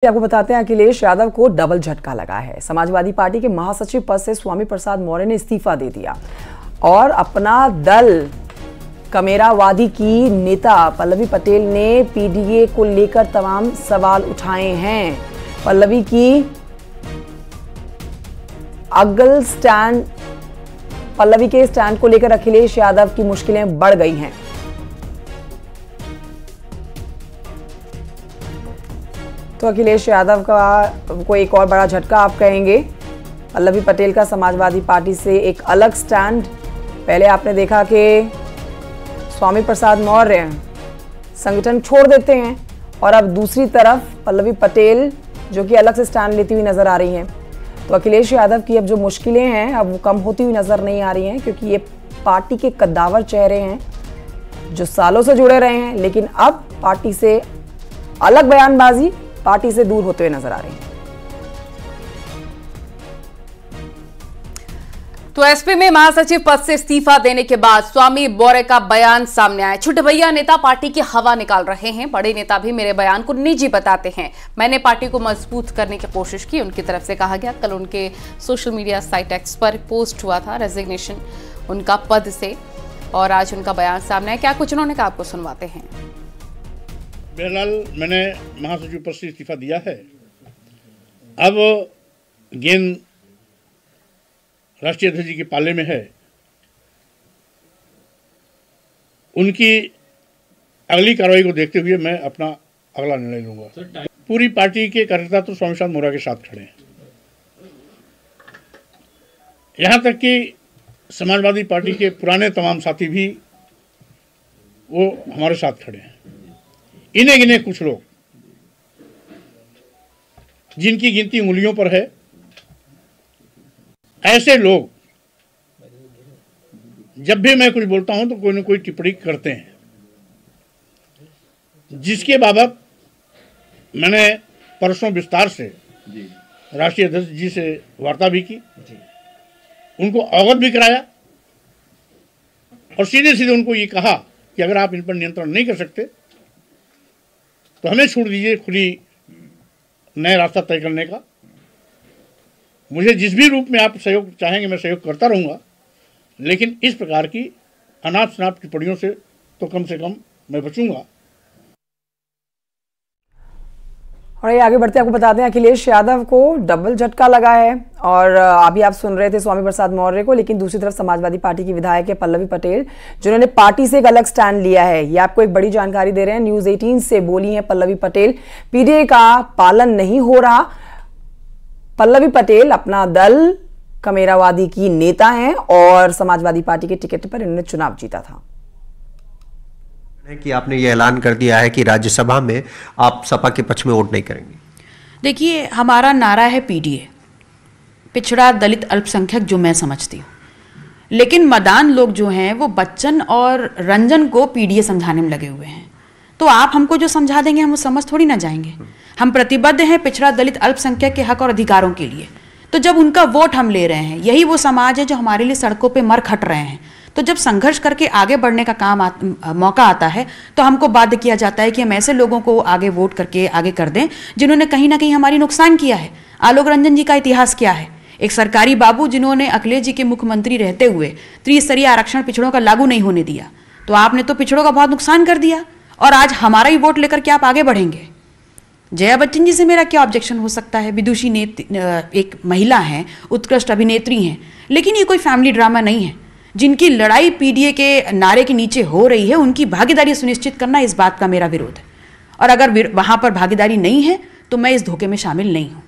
आपको बताते हैं अखिलेश यादव को डबल झटका लगा है। समाजवादी पार्टी के महासचिव पद से स्वामी प्रसाद मौर्य ने इस्तीफा दे दिया और अपना दल कमेरावादी की नेता पल्लवी पटेल ने पीडीए को लेकर तमाम सवाल उठाए हैं। पल्लवी के स्टैंड को लेकर अखिलेश यादव की मुश्किलें बढ़ गई हैं। तो अखिलेश यादव को एक और बड़ा झटका आप कहेंगे। पल्लवी पटेल का समाजवादी पार्टी से एक अलग स्टैंड। पहले आपने देखा कि स्वामी प्रसाद मौर्य संगठन छोड़ देते हैं और अब दूसरी तरफ पल्लवी पटेल जो कि अलग से स्टैंड लेती हुई नजर आ रही हैं। तो अखिलेश यादव की अब जो मुश्किलें हैं अब वो कम होती हुई नजर नहीं आ रही हैं, क्योंकि ये पार्टी के कद्दावर चेहरे हैं जो सालों से जुड़े रहे हैं, लेकिन अब पार्टी से अलग बयानबाजी, पार्टी से दूर होते हुए नजर आ रहे हैं। तो एसपी में महासचिव पद से इस्तीफा देने के बाद स्वामी मौर्य का बयान सामने आया। छोटे भैया नेता पार्टी की हवा निकाल रहे हैं। बड़े नेता भी मेरे बयान को निजी बताते हैं। मैंने पार्टी को मजबूत करने की कोशिश की, उनकी तरफ से कहा गया। कल उनके सोशल मीडिया साइट एक्स पर पोस्ट हुआ था रेजिग्नेशन उनका पद से, और आज उनका बयान सामने आया। क्या कुछ उन्होंने कहा, आपको सुनवाते हैं। बहरहाल मैंने महासचिव पद से इस्तीफा दिया है। अब गेंद राष्ट्रीय अध्यक्ष जी के पाले में है। उनकी अगली कार्रवाई को देखते हुए मैं अपना अगला निर्णय लूंगा। पूरी पार्टी के कार्यकर्ता तो स्वामी प्रसाद मौर्य के साथ खड़े हैं, यहां तक कि समाजवादी पार्टी के पुराने तमाम साथी भी वो हमारे साथ खड़े हैं। इन्हें गिने कुछ लोग जिनकी गिनती उंगलियों पर है, ऐसे लोग जब भी मैं कुछ बोलता हूं तो कोई न कोई टिप्पणी करते हैं, जिसके बाबत मैंने परसों विस्तार से राष्ट्रीय अध्यक्ष जी से वार्ता भी की, उनको अवगत भी कराया और सीधे सीधे उनको ये कहा कि अगर आप इन पर नियंत्रण नहीं कर सकते तो हमें छोड़ दीजिए खुली नया रास्ता तय करने का। मुझे जिस भी रूप में आप सहयोग चाहेंगे मैं सहयोग करता रहूंगा, लेकिन इस प्रकार की अनाप शनाप टिप्पणियों से कम मैं बचूंगा। और ये आगे बढ़ते आपको बताते हैं अखिलेश यादव को डबल झटका लगा है। और अभी आप सुन रहे थे स्वामी प्रसाद मौर्य को, लेकिन दूसरी तरफ समाजवादी पार्टी की विधायक है पल्लवी पटेल, जिन्होंने पार्टी से एक अलग स्टैंड लिया है। ये आपको एक बड़ी जानकारी दे रहे हैं। न्यूज़ 18 से बोली हैं पल्लवी पटेल, पीडीए का पालन नहीं हो रहा। पल्लवी पटेल अपना दल कमेरावादी की नेता हैं और समाजवादी पार्टी के टिकट पर इन्होंने चुनाव जीता था। कि आपने ये ऐलान कर दिया है कि राज्यसभा में आप सपा के पक्ष में वोट नहीं करेंगे। देखिए, हमारा नारा है पीडीए, पिछड़ा दलित अल्पसंख्यक, जो मैं समझती हूँ। लेकिन मदान लोग जो हैं वो बच्चन और रंजन को पीडीए समझाने में लगे हुए हैं। तो आप हमको जो समझा देंगे हम वो समझ थोड़ी ना जाएंगे। हम प्रतिबद्ध हैं पिछड़ा दलित अल्पसंख्यक के हक और अधिकारों के लिए। तो जब उनका वोट हम ले रहे हैं, यही वो समाज है जो हमारे लिए सड़कों पे मर खट रहे हैं। तो जब संघर्ष करके आगे बढ़ने का मौका आता है तो हमको बाध्य किया जाता है कि हम ऐसे लोगों को आगे वोट करके आगे कर दें जिन्होंने कहीं ना कहीं हमारी नुकसान किया है। आलोक रंजन जी का इतिहास क्या है? एक सरकारी बाबू जिन्होंने अखिलेश जी के मुख्यमंत्री रहते हुए त्रिस्तरीय आरक्षण पिछड़ों का लागू नहीं होने दिया। तो आपने तो पिछड़ों का बहुत नुकसान कर दिया और आज हमारा ही वोट लेकर के आप आगे बढ़ेंगे। जया बच्चन जी से मेरा क्या ऑब्जेक्शन हो सकता है? विदुषी एक महिला हैं, उत्कृष्ट अभिनेत्री हैं, लेकिन ये कोई फैमिली ड्रामा नहीं है। जिनकी लड़ाई पीडीए के नारे के नीचे हो रही है उनकी भागीदारी सुनिश्चित करना, इस बात का मेरा विरोध है। और अगर वहां पर भागीदारी नहीं है तो मैं इस धोखे में शामिल नहीं हूं।